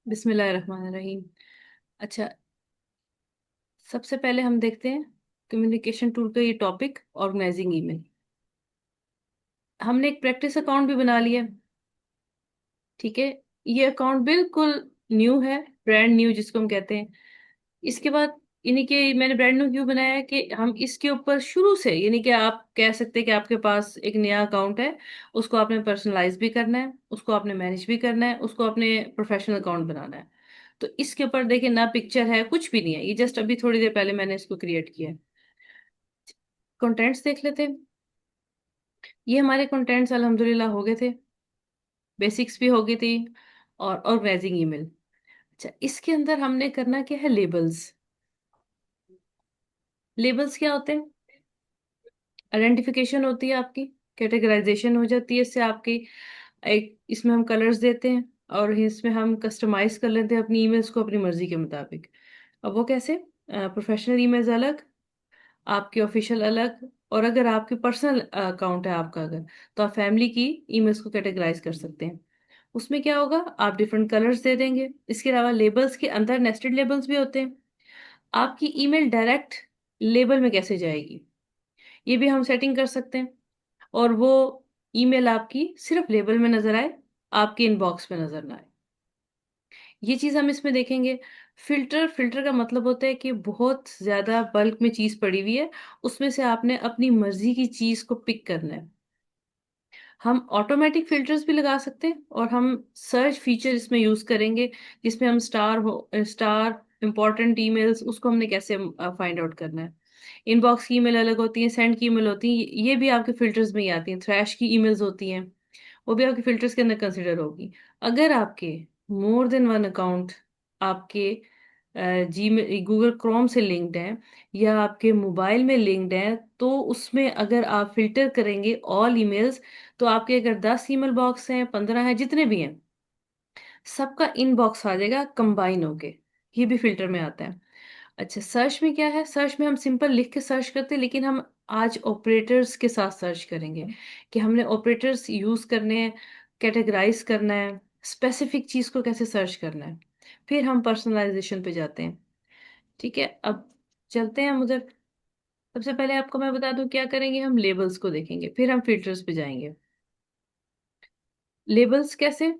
बिस्मिल्लाहिर्रहमानिर्रहीम। अच्छा, सबसे पहले हम देखते हैं कम्युनिकेशन टूल का ये टॉपिक, ऑर्गेनाइजिंग ईमेल। हमने एक प्रैक्टिस अकाउंट भी बना लिया। ठीक है, ये अकाउंट बिल्कुल न्यू है, ब्रांड न्यू जिसको हम कहते हैं। इसके बाद यानी कि मैंने ब्रांड न्यू क्यों बनाया है कि हम इसके ऊपर शुरू से, यानी कि आप कह सकते हैं कि आपके पास एक नया अकाउंट है, उसको आपने पर्सनलाइज भी करना है, उसको आपने मैनेज भी करना है, उसको आपने प्रोफेशनल अकाउंट बनाना है। तो इसके ऊपर देखिए, ना पिक्चर है, कुछ भी नहीं है, ये जस्ट अभी थोड़ी देर पहले मैंने इसको क्रिएट किया है। कंटेंट्स देख लेते हैं। ये हमारे कंटेंट्स अल्हम्दुलिल्लाह हो गए थे, बेसिक्स भी हो गई थी, और ऑर्गेनाइजिंग ईमेल। अच्छा, इसके अंदर हमने करना क्या है, लेबल्स। लेबल्स क्या होते हैं? आइडेंटिफिकेशन होती है आपकी, कैटेगराइजेशन हो जाती है इससे आपकी। एक इसमें हम कलर्स देते हैं, और इसमें हम कस्टमाइज कर लेते हैं अपनी ईमेल्स को अपनी मर्जी के मुताबिक। अब वो कैसे? प्रोफेशनल ईमेल्स अलग, आपकी ऑफिशियल अलग, और अगर आपकी पर्सनल अकाउंट है आपका, अगर तो आप फैमिली की ईमेल्स को कैटेगराइज कर सकते हैं। उसमें क्या होगा, आप डिफरेंट कलर्स दे देंगे। इसके अलावा लेबल्स के अंदर नेस्टेड लेबल्स भी होते हैं। आपकी ईमेल डायरेक्ट लेबल में कैसे जाएगी, ये भी हम सेटिंग कर सकते हैं। और वो ईमेल आपकी सिर्फ लेबल में नजर आए, आपके इनबॉक्स में नजर ना आए। ये चीज हम इसमें देखेंगे। फिल्टर, फिल्टर का मतलब होता है कि बहुत ज्यादा बल्क में चीज पड़ी हुई है, उसमें से आपने अपनी मर्जी की चीज को पिक करना है। हम ऑटोमेटिक फिल्टर्स भी लगा सकते हैं, और हम सर्च फीचर इसमें यूज करेंगे, जिसमें हम स्टार इंपॉर्टेंट ईमेल्स, उसको हमने कैसे फाइंड आउट करना है। इनबॉक्स की ईमेल अलग होती है, सेंड की ईमेल होती है, ये भी आपके फिल्टर्स में ही आती हैं। थ्रैश की ईमेल्स होती हैं, वो भी आपके फिल्टर्स के अंदर कंसिडर होगी। अगर आपके मोर देन वन अकाउंट आपके जी में गूगल क्रोम से लिंक्ड है, या आपके मोबाइल में लिंक्ड है, तो उसमें अगर आप फिल्टर करेंगे ऑल ईमेल्स, तो आपके अगर 10 ईमेल बॉक्स हैं, 15 हैं, जितने भी हैं, सबका इनबॉक्स आ जाएगा कंबाइन होके। ये भी फिल्टर में आता है। अच्छा, सर्च में क्या है? सर्च में हम सिंपल लिख के सर्च करते हैं, लेकिन हम आज ऑपरेटर्स के साथ सर्च करेंगे, कि हमने ऑपरेटर्स यूज करने हैं, कैटेगराइज करना है, स्पेसिफिक चीज को कैसे सर्च करना है। फिर हम पर्सनलाइजेशन पे जाते हैं। ठीक है, अब चलते हैं हम उधर। सबसे पहले आपको मैं बता दूं क्या करेंगे, हम लेबल्स को देखेंगे, फिर हम फिल्टर्स पे जाएंगे। लेबल्स कैसे?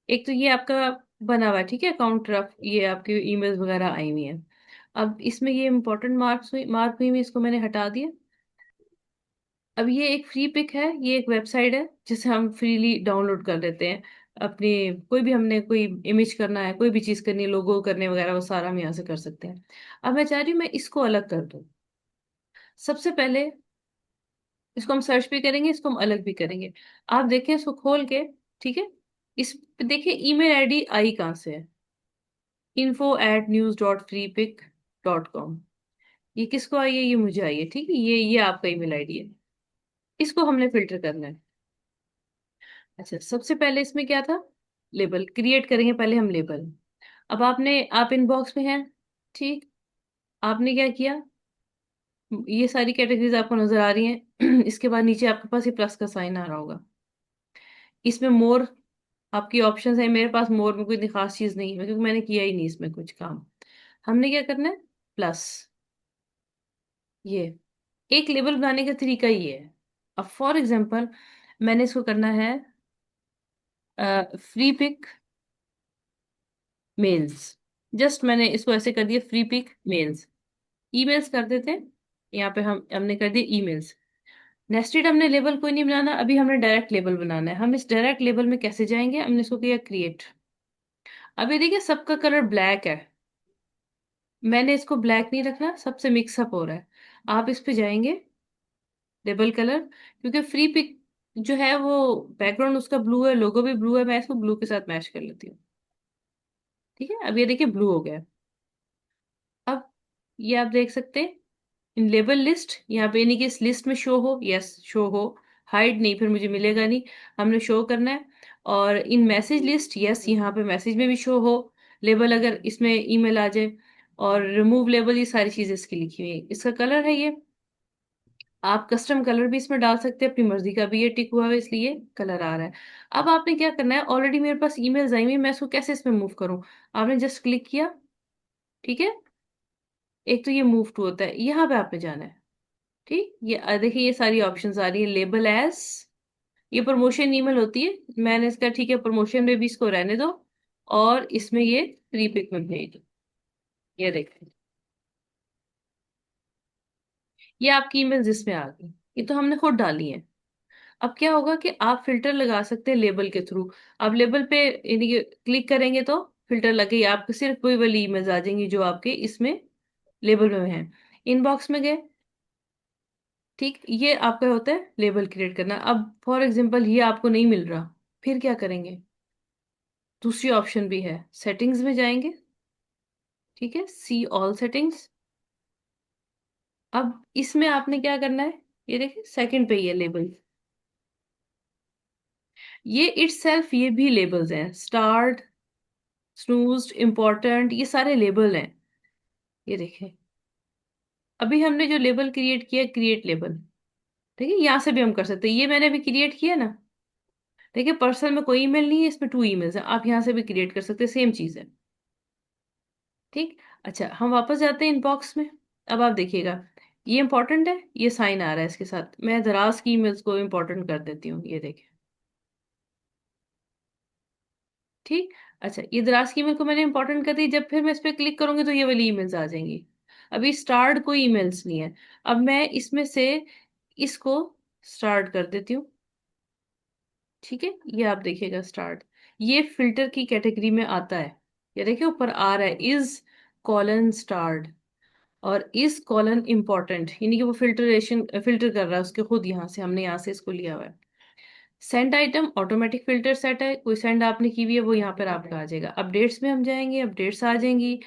एक तो ये आपका बना हुआ है, ठीक है, अकाउंट रफ, ये आपकी ईमेल्स वगैरह आई हुई हैं। अब इसमें ये इंपॉर्टेंट मार्क हुई हुई, इसको मैंने हटा दिया। अब ये एक फ्री पिक है, ये एक वेबसाइट है जिसे हम फ्रीली डाउनलोड कर लेते हैं। अपनी कोई भी, हमने कोई इमेज करना है, कोई भी चीज करनी है, लोगो करने वगैरह, वो सारा हम यहाँ से कर सकते हैं। अब मैं चाह रही हूँ मैं इसको अलग कर दूं। सबसे पहले इसको हम सर्च भी करेंगे, इसको हम अलग भी करेंगे। आप देखें इसको खोल के, ठीक है। इस देखिए ईमेल आईडी आई कहाँ से है, info@news.freepik.com। ये किसको आई है? ये मुझे आई है, ठीक है, ये आपका ईमेल आईडी है। इसको हमने फिल्टर करना है। अच्छा, सबसे पहले इसमें क्या था, लेबल क्रिएट करेंगे पहले हम लेबल। अब आप इनबॉक्स में हैं, ठीक। आपने क्या किया, ये सारी कैटेगरीज आपको नजर आ रही हैं। इसके बाद नीचे आपके पास ये प्लस का साइन आ रहा होगा, इसमें मोर आपकी ऑप्शंस है। मेरे पास मोर में कोई इतनी खास चीज नहीं है, क्योंकि मैंने किया ही नहीं इसमें कुछ काम। हमने क्या करना है, प्लस। ये एक लेबल बनाने का तरीका ये है। अब फॉर एग्जांपल मैंने इसको करना है फ्री पिक मेल्स। जस्ट मैंने इसको ऐसे कर दिया, फ्री पिक मेल्स। ईमेल्स कर देते हैं, यहाँ पे हमने कर दिया ईमेल्स। नेस्टेड हमने लेबल कोई नहीं बनाना, अभी हमने डायरेक्ट लेबल बनाना है। हम इस डायरेक्ट लेबल में कैसे जाएंगे, हमने इसको किया क्रिएट। अब ये देखिए सबका कलर ब्लैक है, मैंने इसको ब्लैक नहीं रखना, सबसे मिक्सअप हो रहा है। आप इस पे जाएंगे, लेबल कलर, क्योंकि फ्री पिक जो है वो बैकग्राउंड उसका ब्लू है, लोगो भी ब्लू है, मैं इसको ब्लू के साथ मैच कर लेती हूँ। ठीक है, अब ये देखिए ब्लू हो गया। अब ये आप देख सकते हैं, इन लेबल लिस्ट, यहाँ पे यानी कि इस लिस्ट में शो हो, यस शो हो। हाइड नहीं, फिर मुझे मिलेगा नहीं, हमने शो करना है। और इन मैसेज लिस्ट, यस यहाँ पे मैसेज में भी शो हो लेबल, अगर इसमें ईमेल आ जाए। और रिमूव लेबल, ये सारी चीजें इसकी लिखी हुई है। इसका कलर है ये, आप कस्टम कलर भी इसमें डाल सकते हैं, अपनी मर्जी का भी ये टिक हुआ है इसलिए कलर आ रहा है। अब आपने क्या करना है, ऑलरेडी मेरे पास ईमेल्स आई हुई हैं, मैं इसको कैसे इसमें मूव करूं? आपने जस्ट क्लिक किया, ठीक है। एक तो ये मूव टू होता है, यहाँ पे आपने जाना है। ठीक, ये देखिए ये सारी ऑप्शंस आ रही है। लेबल एज, ये प्रमोशन ईमेल होती है, मैंने इसका ठीक है प्रमोशन में भी इसको रहने दो, और इसमें ये प्रीपिक में भेज दो। ये देखें, ये आपकी ईमेल जिसमें आ गई, ये तो हमने खुद डाली है। अब क्या होगा कि आप फिल्टर लगा सकते हैं लेबल के थ्रू। आप लेबल पे यानी कि क्लिक करेंगे तो फिल्टर लगे, आपको सिर्फ वही वाली ईमेल्स आ जाएंगी जो आपके इसमें लेबल में है। इनबॉक्स में गए, ठीक, ये आपका होता है लेबल क्रिएट करना। अब फॉर एग्जांपल ये आपको नहीं मिल रहा, फिर क्या करेंगे? दूसरी ऑप्शन भी है, सेटिंग्स में जाएंगे, ठीक है, सी ऑल सेटिंग्स। अब इसमें आपने क्या करना है, ये देखिए सेकंड पे ही है लेबल, ये इटसेल्फ ये भी लेबल्स हैं, स्टार्ट, स्नूज्ड, इम्पोर्टेंट, ये सारे लेबल हैं। ये देखें, अभी हमने जो लेबल क्रिएट किया, क्रिएट लेबल, ठीक है, यहाँ से भी हम कर सकते हैं, ये मैंने अभी क्रिएट किया ना। देखिए पर्सनल में कोई ईमेल नहीं है, इसमें 2 ईमेल्स हैं, आप यहाँ से भी क्रिएट कर सकते हैं, सेम चीज है। ठीक, अच्छा हम वापस जाते हैं इनबॉक्स में। अब आप देखिएगा, ये इंपॉर्टेंट है, ये साइन आ रहा है इसके साथ, मैं दराज की ईमेल्स को इंपॉर्टेंट कर देती हूँ, ये देखें। ठीक, अच्छा ये दराज की ईमेल को मैंने इंपॉर्टेंट कर दी, जब फिर मैं इस पर क्लिक करूंगी तो ये वाली ईमेल्स आ जाएंगी। अभी स्टार्ट कोई ईमेल्स नहीं है। अब मैं इसमें से इसको स्टार्ट कर देती हूँ, ठीक है, ये आप देखिएगा स्टार्ट, ये फिल्टर की कैटेगरी में आता है। ये देखिए ऊपर आ रहा है इज कॉलन स्टार्ट, और इज कॉलन इम्पॉर्टेंट, यानी कि वो फिल्टरेशन फिल्टर कर रहा है उसके खुद, यहाँ से हमने यहाँ से इसको लिया हुआ है। Send item automatic filter set है, कोई सेंड आपने की हुई है वो यहाँ पर आपका आ जाएगा। अपडेट्स में हम जाएंगे, अपडेट्स आ जाएंगी,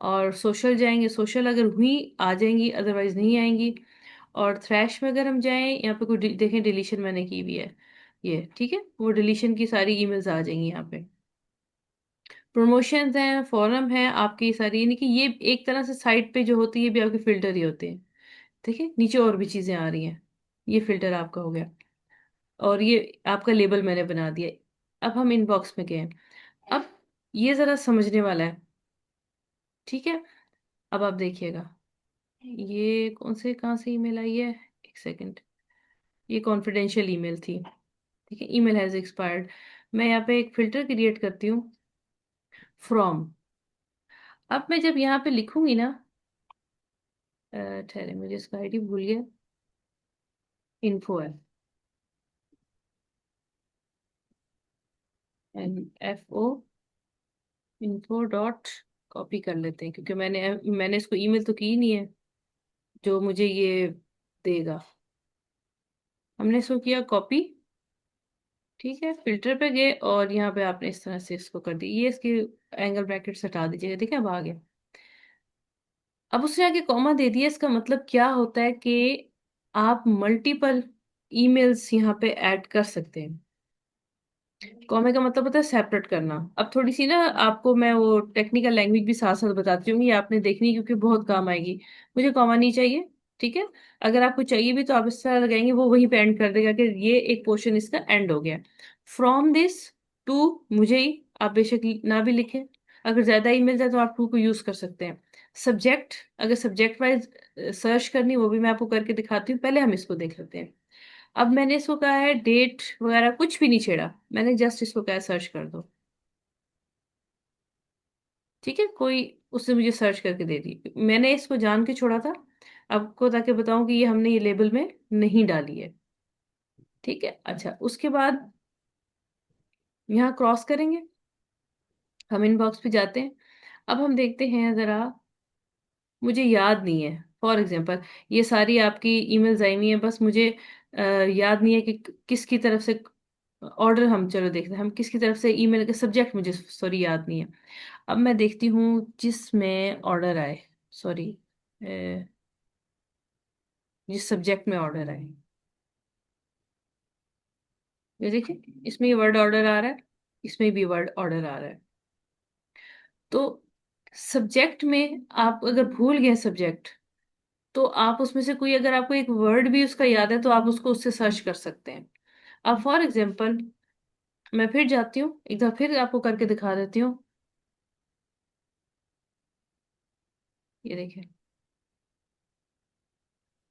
और सोशल जाएंगे, सोशल अगर हुई आ जाएंगी, अदरवाइज नहीं आएंगी। और थ्रैश में अगर हम जाएं, यहाँ पे कोई देखें डिलीशन मैंने की हुई है, ये ठीक है, वो डिलीशन की सारी ईमेल्स आ जाएंगी यहाँ पे। प्रमोशंस हैं, फॉरम है आपकी सारी, यानी कि ये एक तरह से साइट पे जो होती है ये भी आपके फिल्टर ही होते हैं। ठीक है, नीचे और भी चीजें आ रही हैं, ये फिल्टर आपका हो गया, और ये आपका लेबल मैंने बना दिया। अब हम इनबॉक्स में गए, अब ये जरा समझने वाला है, ठीक है। अब आप देखिएगा, ये कौन से कहाँ से ईमेल आई है, एक सेकंड, ये कॉन्फिडेंशियल ईमेल थी, ठीक है, ईमेल हैज एक्सपायर्ड। मैं यहाँ पे एक फिल्टर क्रिएट करती हूँ, फ्रॉम। अब मैं जब यहाँ पे लिखूंगी ना, ठहरे मुझे इसका आईडी भूल गया, इन्फो है, NFO, इन्फो डॉट, कॉपी कर लेते हैं क्योंकि मैंने इसको ईमेल तो की ही नहीं है जो मुझे ये देगा। हमने इसको किया कॉपी, ठीक है, फिल्टर पे गए और यहाँ पे आपने इस तरह से इसको कर दी, ये इसके एंगल ब्रैकेट हटा दीजिएगा, ठीक है, अब आ गया। अब उसने आगे कॉमा दे दिया, इसका मतलब क्या होता है कि आप मल्टीपल ईमेल्स यहाँ पे ऐड कर सकते हैं। कॉमे का मतलब होता है सेपरेट करना। अब थोड़ी सी ना आपको मैं वो टेक्निकल लैंग्वेज भी साथ साथ बताती हूँ, ये आपने देखनी है क्योंकि बहुत काम आएगी। मुझे कॉमा नहीं चाहिए, ठीक है, अगर आपको चाहिए भी तो आप इस तरह लगाएंगे, वो वहीं पे एंड कर देगा कि ये एक पोर्शन इसका एंड हो गया। फ्रॉम दिस टू, मुझे ही आप बेशक ना भी लिखें, अगर ज्यादा ईमेल है तो आप टू को यूज कर सकते हैं। सब्जेक्ट, अगर सब्जेक्ट वाइज सर्च करनी वो भी मैं आपको करके दिखाती हूँ, पहले हम इसको देख लेते हैं। अब मैंने इसको कहा है डेट वगैरह कुछ भी नहीं छेड़ा, मैंने जस्ट इसको कहा है सर्च कर दो, ठीक है, कोई उसने मुझे सर्च करके दे दी, मैंने इसको जान के छोड़ा था आपको ताकि बताऊं कि ये हमने ये लेबल में नहीं डाली है। ठीक है, अच्छा उसके बाद यहाँ क्रॉस करेंगे, हम इनबॉक्स पे जाते हैं। अब हम देखते हैं जरा, मुझे याद नहीं है, फॉर एग्जांपल ये सारी आपकी ईमेल्स आई हुई हैं, बस मुझे याद नहीं है कि किसकी तरफ से ऑर्डर, हम चलो देखते हैं हम किसकी तरफ से ईमेल के सब्जेक्ट मुझे सॉरी याद नहीं है। अब मैं देखती हूँ जिसमें ऑर्डर आए, सॉरी, जिस सब्जेक्ट में ऑर्डर आए, ये देखिए इसमें ये वर्ड ऑर्डर आ रहा है, इसमें भी वर्ड ऑर्डर आ रहा है। तो सब्जेक्ट में आप अगर भूल गए सब्जेक्ट, तो आप उसमें से कोई, अगर आपको एक वर्ड भी उसका याद है तो आप उसको उससे सर्च कर सकते हैं। अब फॉर एग्जाम्पल मैं फिर जाती हूँ, एक बार फिर आपको करके दिखा देती हूँ। ये देखिए,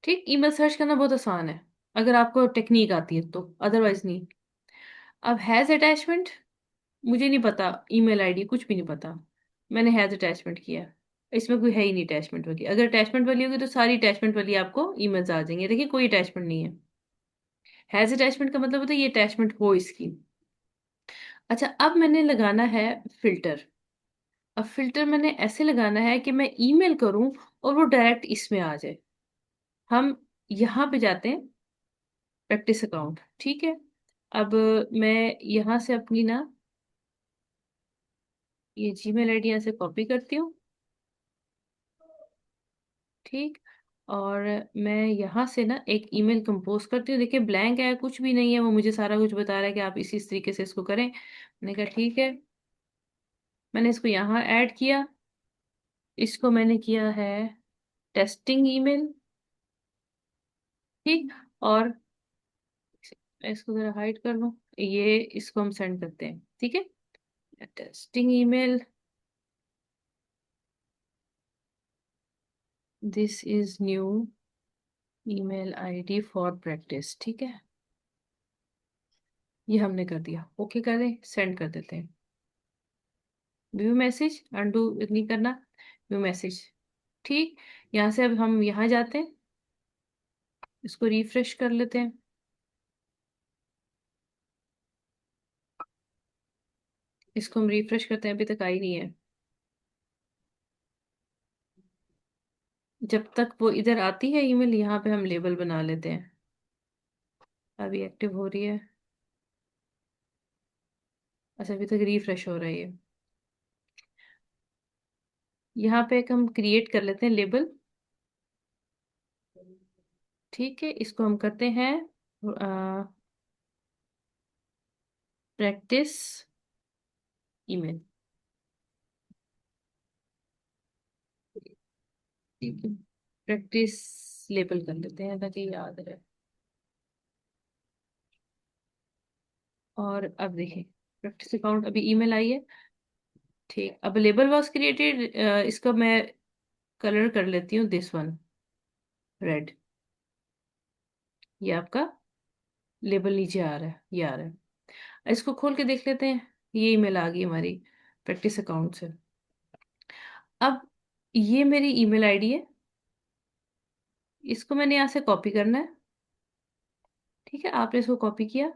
ठीक, ईमेल सर्च करना बहुत आसान है अगर आपको टेक्निक आती है तो, अदरवाइज नहीं। अब हैज अटैचमेंट, मुझे नहीं पता ईमेल आईडी, कुछ भी नहीं पता। मैंने हैज अटैचमेंट किया, इसमें कोई है ही नहीं अटैचमेंट वाली। अगर अटैचमेंट वाली होगी तो सारी अटैचमेंट वाली आपको ईमेल्स आ जाएंगे। देखिए कोई अटैचमेंट नहीं है। हैज अटैचमेंट का मतलब होता है ये अटैचमेंट हो इसकी। अच्छा, अब मैंने लगाना है फिल्टर। अब फिल्टर मैंने ऐसे लगाना है कि मैं ईमेल करूं और वो डायरेक्ट इसमें आ जाए। हम यहाँ पे जाते हैं, प्रैक्टिस अकाउंट, ठीक है। अब मैं यहाँ से अपनी ना ये जीमेल आईडी यहाँ से कॉपी करती हूँ, ठीक। और मैं यहाँ से ना एक ईमेल कंपोज करती हूँ। देखिए ब्लैंक है, कुछ भी नहीं है, वो मुझे सारा कुछ बता रहा है कि आप इसी तरीके से इसको करें। मैंने कहा ठीक है, मैंने इसको यहाँ ऐड किया। इसको मैंने किया है टेस्टिंग ईमेल, ठीक। और मैं इसको जरा हाइड कर लूँ, ये इसको हम सेंड करते हैं, ठीक है। Testing email, this is new email ID for practice, ठीक है। ये हमने कर दिया, ओके कर दें, सेंड कर देते हैं। व्यू मैसेज, अनडू नहीं करना, व्यू मैसेज, ठीक। यहाँ से अब हम यहाँ जाते हैं, इसको रिफ्रेश कर लेते हैं। इसको हम रिफ्रेश करते हैं, अभी तक आई नहीं है। जब तक वो इधर आती है ईमेल, यहाँ पे हम लेबल बना लेते हैं। अभी एक्टिव हो रही है। अच्छा, अभी तक रिफ्रेश हो रही है। यहाँ पे एक हम क्रिएट कर लेते हैं लेबल, ठीक है। इसको हम करते हैं प्रैक्टिस ईमेल, ठीक है। प्रैक्टिस लेबल कर लेते हैं ताकि याद रहे। और अब देखिए प्रैक्टिस अकाउंट, अभी ईमेल आई है, ठीक। अब लेबल वॉज क्रिएटेड, इसका मैं कलर कर लेती हूँ दिस वन, रेड। ये आपका लेबल नीचे आ रहा है, ये आ रहा है। इसको खोल के देख लेते हैं। ये ईमेल आ गई हमारी प्रैक्टिस अकाउंट से। अब ये मेरी ईमेल आईडी है, इसको मैंने यहाँ से कॉपी करना है, ठीक है। आपने इसको कॉपी किया।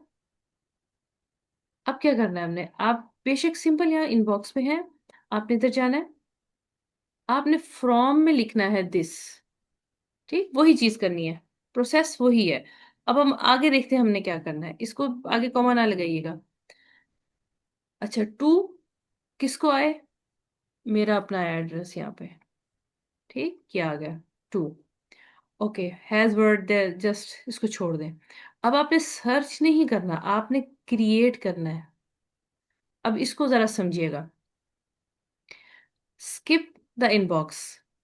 अब क्या करना है हमने, आप बेशक सिंपल यहाँ इनबॉक्स में है, आपने इधर जाना है, आपने फ्रॉम में लिखना है दिस, ठीक। वही चीज करनी है, प्रोसेस वही है। अब हम आगे देखते हैं हमने क्या करना है। इसको आगे कॉमा ना लगाइएगा। अच्छा, टू किसको आए, मेरा अपना एड्रेस यहाँ पे, ठीक, क्या आ गया, two. Okay, has word there, just इसको छोड़ दें। अब आपने सर्च नहीं करना, आपने क्रिएट करना है। अब इसको जरा समझिएगा, स्किप द इनबॉक्स,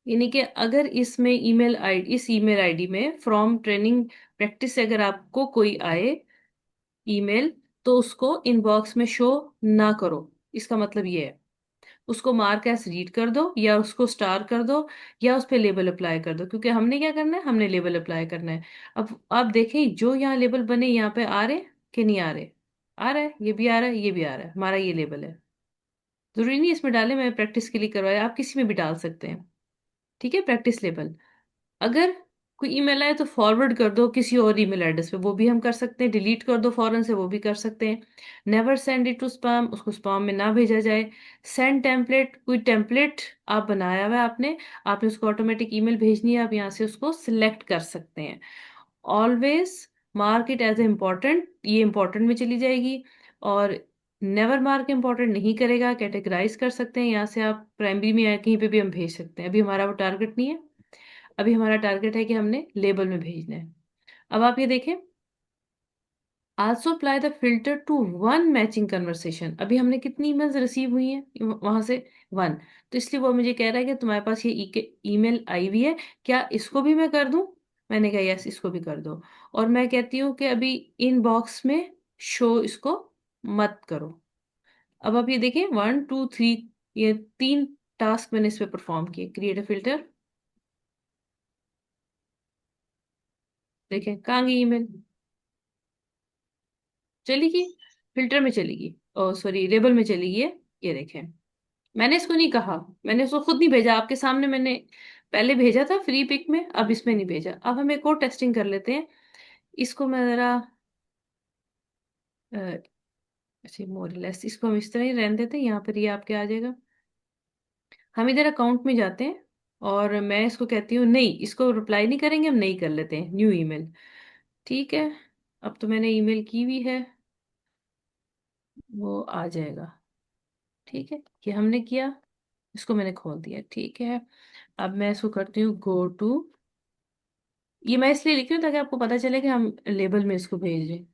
यानी कि अगर इसमें ईमेल आई इस ईमेल आईडी में फ्रॉम ट्रेनिंग प्रैक्टिस से अगर आपको कोई आए ईमेल, तो उसको इनबॉक्स में शो ना करो। इसका मतलब ये है, उसको मार्क एस रीड कर दो, या उसको स्टार कर दो, या उस पे लेबल अप्लाई कर दो, क्योंकि हमने क्या करना है, हमने लेबल अप्लाई करना है। अब आप देखें जो यहाँ लेबल बने यहाँ पे आ रहे कि नहीं आ रहे, आ रहा है, ये भी आ रहा है, ये भी आ रहा है, हमारा ये लेबल है। जरूरी नहीं इसमें डाले, मैं प्रैक्टिस के लिए करवाया, आप किसी में भी डाल सकते हैं, ठीक है। प्रैक्टिस लेबल, अगर कोई ईमेल आए तो फॉरवर्ड कर दो किसी और ईमेल एड्रेस पे, वो भी हम कर सकते हैं। डिलीट कर दो फौरन से, वो भी कर सकते हैं। Never send it to spam, उसको स्पैम में ना भेजा जाए। सेंड टेम्पलेट, कोई टेम्पलेट आप बनाया हुआ है आपने, आपने उसको ऑटोमेटिक ईमेल भेजनी है, आप यहाँ से उसको सिलेक्ट कर सकते हैं। Always mark it as a important, ये इम्पॉर्टेंट में चली जाएगी। और नेवर मार्क इम्पॉर्टेंट नहीं करेगा, कैटेगराइज कर सकते हैं यहाँ से, आप प्राइमरी में या कहीं पे भी हम भेज सकते हैं। अभी हमारा वो टारगेट नहीं है, अभी हमारा टारगेट है कि हमने लेबल में भेजना है। अब आप ये देखें, also apply the filter to one matching conversation. अभी हमने कितनी ईमेल्स रिसीव हुई हैं वहां से? वन। तो इसलिए वो मुझे कह रहा है कि तुम्हारे पास ये ईमेल आई हुई है, क्या इसको भी मैं कर दूं? मैंने कहा यस, इसको भी कर दो। और मैं कहती हूँ कि अभी इनबॉक्स में शो इसको मत करो। अब आप ये देखिए, 1 2 3, ये 3 टास्क मैंने इस पे परफॉर्म किए। क्रिएट अ फिल्टर, देखें कहाँ गई ईमेल? चली गई, फिल्टर में चली गई, ओ सॉरी लेबल में चली गई है। ये देखें, मैंने इसको नहीं कहा, मैंने उसको खुद नहीं भेजा, आपके सामने मैंने पहले भेजा था फ्री पिक में, अब इसमें नहीं भेजा। अब हम एक और टेस्टिंग कर लेते हैं। इसको मैं जरा अ, अच्छा मोरलेस इसको हम इस तरह ही रहने देते हैं, यहाँ पर ये आपके आ जाएगा। हम इधर अकाउंट में जाते हैं और मैं इसको कहती हूँ नहीं, इसको रिप्लाई नहीं करेंगे, हम नहीं कर लेते हैं न्यू ईमेल। ठीक है, अब तो मैंने ईमेल की हुई है, वो आ जाएगा। ठीक है, ये हमने किया, इसको मैंने खोल दिया। ठीक है, अब मैं इसको करती हूँ गो टू। ये मैं इसलिए लिख रही हूँ ताकि आपको पता चले कि हम लेबल में इसको भेज रहे हैं।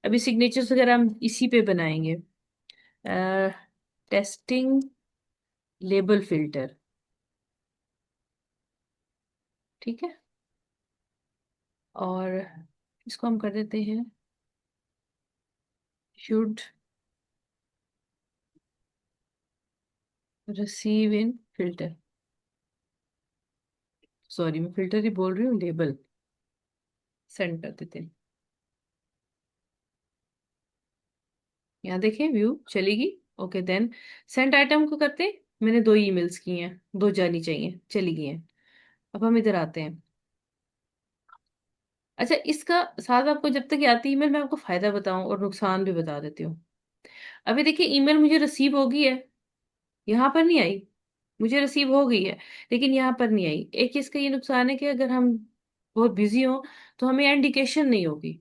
अभी सिग्नेचर्स वगैरह हम इसी पे बनाएंगे। Testing label filter. ठीक है, और इसको हम कर देते हैं should receive in filter. Sorry, मैं फिल्टर ही बोल रही हूँ, लेबल। सेंड कर देते हैं। यहाँ देखें व्यू चलेगी। ओके देन, सेंड आइटम को करते हैं। मैंने 2 ईमेल्स की हैं, 2 जानी चाहिए, चली गई हैं। अब हम इधर आते हैं। अच्छा, इसका साथ आपको जब तक ये आती है ईमेल, मैं आपको फायदा बताऊं और नुकसान भी बता देती हूँ। अभी देखिए ईमेल मुझे रिसीव हो गई है, यहाँ पर नहीं आई। मुझे रिसीव हो गई है लेकिन यहाँ पर नहीं आई। एक इसका ये नुकसान है कि अगर हम बहुत बिजी हो तो हमें इंडिकेशन नहीं होगी।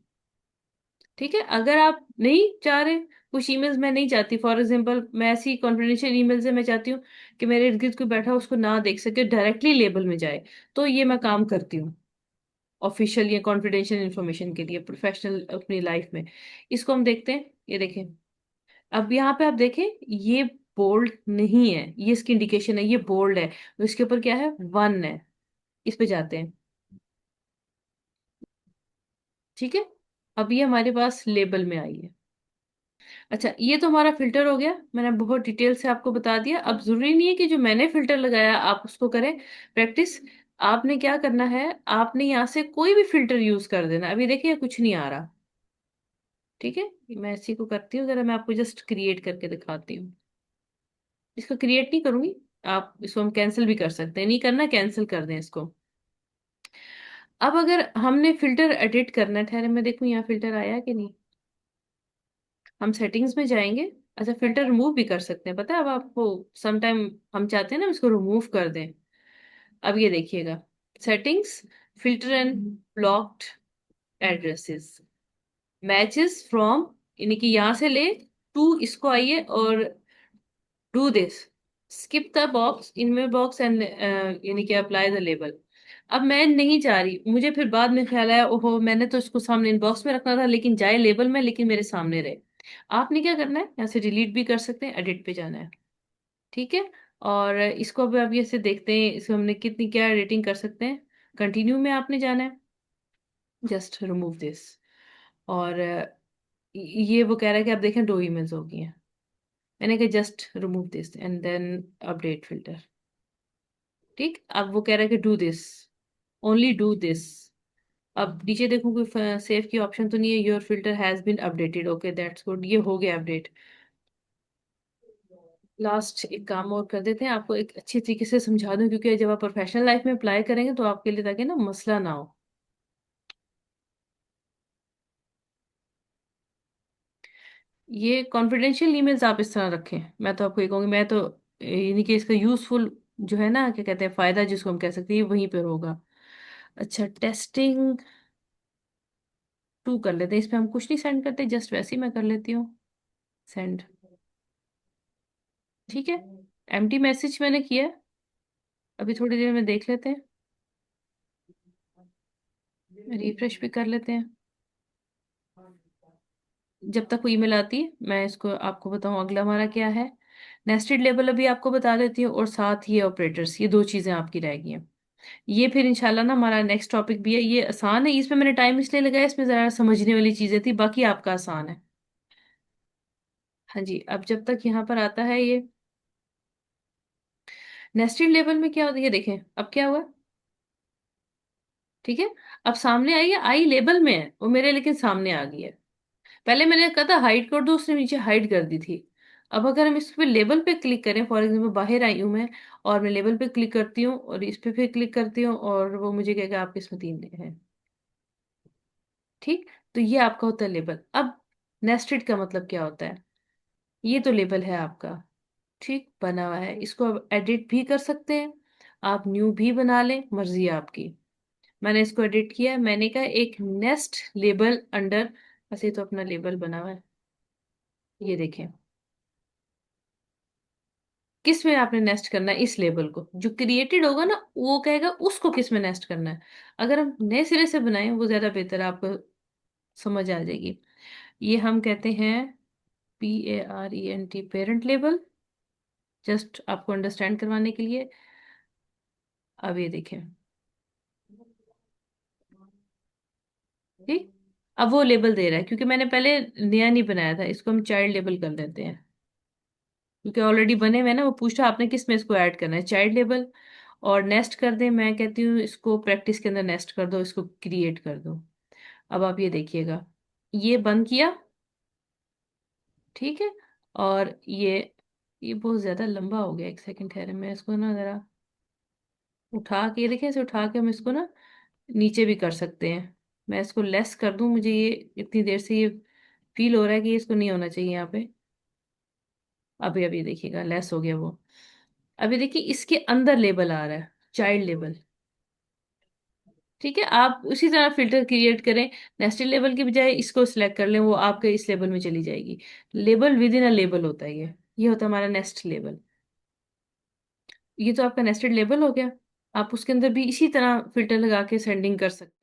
ठीक है, अगर आप नहीं चाह रहे, कुछ ईमेल्स मैं नहीं चाहती, फॉर एग्जांपल मैं ऐसी कॉन्फिडेंशियल ईमेल्स है, मैं चाहती हूँ कि मेरे इर्द गिर्द कोई बैठा हो उसको ना देख सके, डायरेक्टली लेबल में जाए, तो ये मैं काम करती हूँ ऑफिशियल या कॉन्फिडेंशियल इंफॉर्मेशन के लिए, प्रोफेशनल अपनी लाइफ में। इसको हम देखते हैं, ये देखें। अब यहाँ पे आप देखें, ये बोल्ड नहीं है, ये इसकी इंडिकेशन है, ये बोल्ड है, तो इसके ऊपर क्या है? वन है। इस पे जाते हैं। ठीक है, अब ये हमारे पास लेबल में आई है। अच्छा, ये तो हमारा फिल्टर हो गया, मैंने बहुत डिटेल से आपको बता दिया। अब जरूरी नहीं है कि जो मैंने फिल्टर लगाया आप उसको करें प्रैक्टिस। आपने क्या करना है, आपने यहाँ से कोई भी फिल्टर यूज कर देना। अभी देखिए कुछ नहीं आ रहा। ठीक है, मैं इसी को करती हूँ, जरा मैं आपको जस्ट क्रिएट करके दिखाती हूँ। इसको क्रिएट नहीं करूंगी, आप इसको हम कैंसिल भी कर सकते हैं, नहीं करना कैंसिल कर दें इसको। अब अगर हमने फिल्टर एडिट करना है, ठहरे मैं देखूं यहाँ फिल्टर आया कि नहीं। हम सेटिंग्स में जाएंगे। अच्छा, फिल्टर रिमूव भी कर सकते हैं, पता है अब आपको। सम टाइम हम चाहते हैं ना इसको रिमूव कर दें। अब ये देखिएगा, settings, filter and blocked addresses, matches from, यानी कि यहाँ से ले टू, इसको आइए और do this, skip the box इनमें बॉक्स एंड, यानी कि अप्लाई द लेबल। अब मैं नहीं चाह रही, मुझे फिर बाद में ख्याल आया, ओहो मैंने तो इसको सामने इनबॉक्स में रखना था, लेकिन जाए लेबल में, लेकिन मेरे सामने रहे। आपने क्या करना है, यहाँ से डिलीट भी कर सकते हैं, एडिट पे जाना है। ठीक है, और इसको अब आप ये से देखते हैं, इसको हमने कितनी क्या एडिटिंग कर सकते हैं। कंटिन्यू में आपने जाना है, जस्ट रिमूव दिस। और ये वो कह रहा है कि आप देखें 2 ईमेल्स हो गई हैं। मैंने कहा just remove this and then update filter. ठीक, अब वो कह रहा है कि do this, only do this. अब नीचे देखूं कोई सेव की ऑप्शन तो नहीं है। Your filter has been updated, okay that's good, ये हो गया अपडेट। लास्ट एक काम और कर देते हैं, आपको एक अच्छी तरीके से समझा दूं, क्योंकि जब आप प्रोफेशनल लाइफ में अप्लाई करेंगे तो आपके लिए, ताकि ना मसला ना हो। ये कॉन्फिडेंशियल ईमेल्स आप इस तरह रखें, मैं तो आपको ये कहूंगी, मैं तो यानी कि इसका यूजफुल जो है ना, क्या कहते हैं, फायदा जिसको हम कह सकते हैं, ये वहीं पर होगा। अच्छा, टेस्टिंग टू कर लेते हैं, इस पे हम कुछ नहीं सेंड करते, जस्ट वैसे ही मैं कर लेती हूँ सेंड। ठीक है, एम्प्टी मैसेज मैंने किया है। अभी थोड़ी देर में देख लेते हैं, रिफ्रेश भी कर लेते हैं। जब तक वो ईमेल आती है मैं इसको आपको बताऊं अगला हमारा क्या है। नेस्टेड लेबल अभी आपको बता देती हूँ, और साथ ही ऑपरेटर्स, ये दो चीजें आपकी रह गई हैं। ये फिर इंशाल्लाह ना हमारा नेक्स्ट टॉपिक भी है, ये आसान है, इसमें मैंने टाइम इसलिए लगाया, इसमें जरा समझने वाली चीजें थी, बाकी आपका आसान है। हाँ जी, अब जब तक यहाँ पर आता है ये नेस्टेड लेबल में क्या होता है, ये देखें अब क्या हुआ। ठीक है, अब सामने आई है, आई लेबल में है वो मेरे, लेकिन सामने आ गई है। पहले मैंने कहा था हाइड कर दो, उसने नीचे हाइड कर दी थी। अब अगर हम इस पे लेबल पे क्लिक करें, फॉर एग्जाम्पल बाहर आई हूं मैं, और मैं लेबल पे क्लिक करती हूँ और इस पे फिर क्लिक करती हूँ, और वो मुझे कहेगा आपके इसमें तीन है। ठीक, तो ये आपका होता है लेबल। अब नेस्टेड का मतलब क्या होता है, ये तो लेबल है आपका, ठीक बना हुआ है, इसको अब एडिट भी कर सकते हैं, आप न्यू भी बना लें, मर्जी है आपकी। मैंने इसको एडिट किया, मैंने कहा एक नेस्ट लेबल अंडर, ऐसे तो अपना लेबल बना हुआ है, ये देखें। किस में आपने नेस्ट करना है, इस लेबल को जो क्रिएटेड होगा ना वो कहेगा उसको किस में नेस्ट करना है। अगर हम नए सिरे से बनाएं वो ज्यादा बेहतर है, आपको समझ आ जाएगी। ये हम कहते हैं PARENT, पेरेंट लेबल, जस्ट आपको अंडरस्टैंड करवाने के लिए। अब ये देखें, ठीक, अब वो लेबल दे रहा है, क्योंकि मैंने पहले नया नहीं बनाया था, इसको हम चाइल्ड लेबल कर देते हैं, क्योंकि ऑलरेडी बने हुए हैं ना। वो पूछा आपने किस में इसको ऐड करना है, चाइल्ड लेबल, और नेस्ट कर दे, मैं कहती हूँ इसको प्रैक्टिस के अंदर नेस्ट कर दो, इसको क्रिएट कर दो। अब आप ये देखिएगा, ये बंद किया, ठीक है। और ये बहुत ज्यादा लंबा हो गया, एक सेकंड ठहरे, मैं इसको ना जरा उठा के, ये देखें, इसे उठा के हम इसको ना नीचे भी कर सकते हैं। मैं इसको लेस कर दूं, मुझे ये इतनी देर से ये फील हो रहा है कि इसको नहीं होना चाहिए यहाँ पे। अभी अभी देखिएगा लेस हो गया वो। अभी देखिए इसके अंदर लेबल आ रहा है, चाइल्ड लेबल। ठीक है, आप उसी तरह फिल्टर क्रिएट करें, नेस्टेड लेबल की बजाय इसको सिलेक्ट कर लें, वो आपके इस लेबल में चली जाएगी। Label with in a label होता है ये होता है हमारा नेस्ट लेबल। ये तो आपका नेस्टेड लेबल हो गया, आप उसके अंदर भी इसी तरह फिल्टर लगा के सेंडिंग कर सकते हैं।